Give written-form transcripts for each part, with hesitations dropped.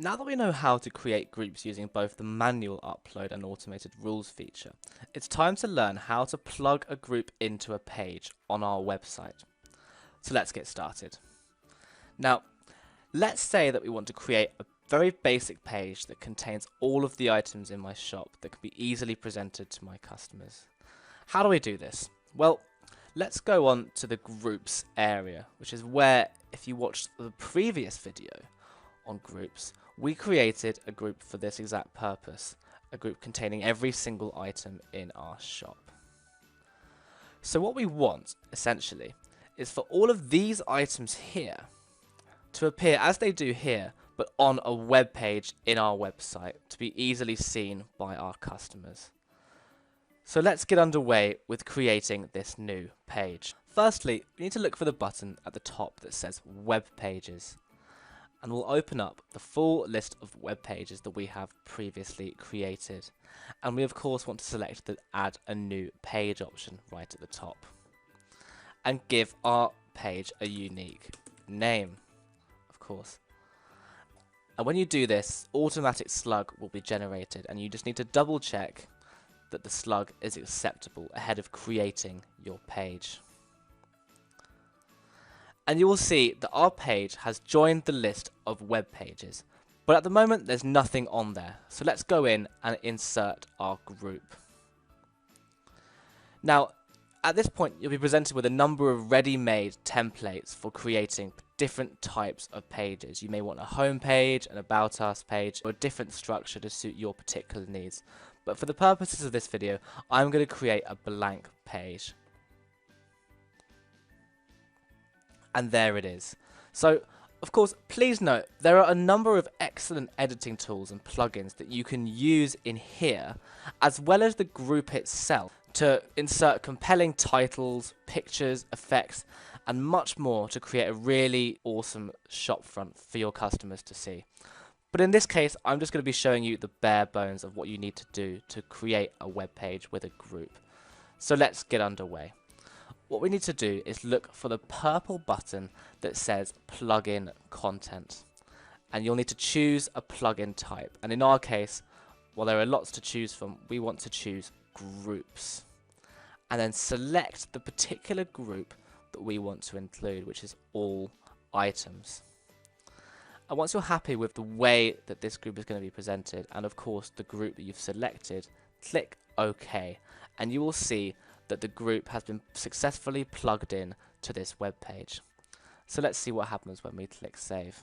Now that we know how to create groups using both the manual upload and automated rules feature, it's time to learn how to plug a group into a page on our website. So let's get started. Now, let's say that we want to create a very basic page that contains all of the items in my shop that can be easily presented to my customers. How do we do this? Well, let's go on to the groups area, which is where, if you watched the previous video on groups, we created a group for this exact purpose, a group containing every single item in our shop. So what we want, essentially, is for all of these items here to appear as they do here, but on a web page in our website to be easily seen by our customers. So let's get underway with creating this new page. Firstly, we need to look for the button at the top that says Web Pages, and we'll open up the full list of web pages that we have previously created. And we of course want to select the Add a New Page option right at the top, and give our page a unique name, of course. And when you do this, automatic slug will be generated, and you just need to double check that the slug is acceptable ahead of creating your page. And you will see that our page has joined the list of web pages, but at the moment there's nothing on there. So let's go in and insert our group. Now, at this point, you'll be presented with a number of ready-made templates for creating different types of pages. You may want a home page, an about us page, or a different structure to suit your particular needs. But for the purposes of this video, I'm going to create a blank page. And there it is. So, of course, please note, there are a number of excellent editing tools and plugins that you can use in here, as well as the group itself, to insert compelling titles, pictures, effects, and much more to create a really awesome shop front for your customers to see. But in this case, I'm just going to be showing you the bare bones of what you need to do to create a web page with a group. So let's get underway. What we need to do is look for the purple button that says Plugin Content. And you'll need to choose a plugin type. And in our case, while there are lots to choose from, we want to choose Groups. And then select the particular group that we want to include, which is All Items. And once you're happy with the way that this group is going to be presented, and of course the group that you've selected, click OK. And you will see that the group has been successfully plugged in to this web page. So let's see what happens when we click save.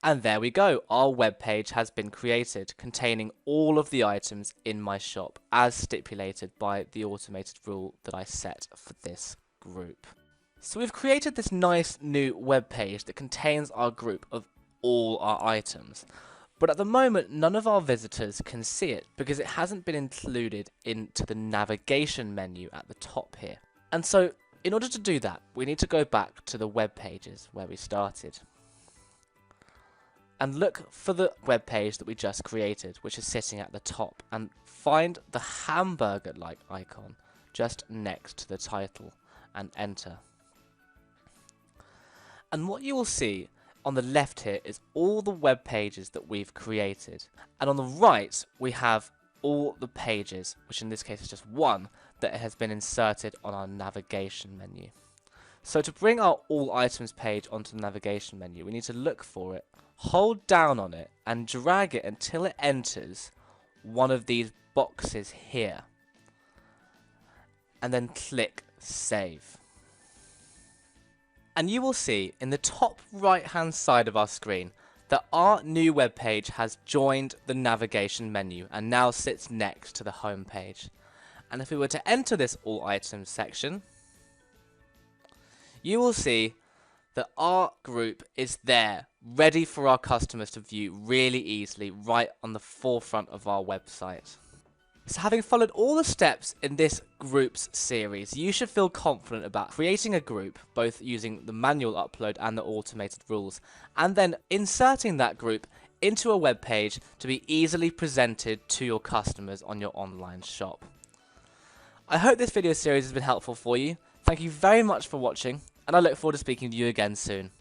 And there we go, our web page has been created containing all of the items in my shop as stipulated by the automated rule that I set for this group. So we've created this nice new web page that contains our group of all our items. But at the moment, none of our visitors can see it because it hasn't been included into the navigation menu at the top here. And so, in order to do that, we need to go back to the web pages where we started. And look for the web page that we just created, which is sitting at the top, and find the hamburger-like icon just next to the title, and enter. And what you will see on the left here is all the web pages that we've created. And on the right, we have all the pages, which in this case is just one, that has been inserted on our navigation menu. So to bring our All Items page onto the navigation menu, we need to look for it, hold down on it, and drag it until it enters one of these boxes here. And then click Save. And you will see in the top right hand side of our screen that our new web page has joined the navigation menu and now sits next to the home page. And if we were to enter this All Items section, you will see that our group is there, ready for our customers to view really easily right on the forefront of our website. So having followed all the steps in this groups series, you should feel confident about creating a group, both using the manual upload and the automated rules, and then inserting that group into a web page to be easily presented to your customers on your online shop. I hope this video series has been helpful for you. Thank you very much for watching, and I look forward to speaking to you again soon.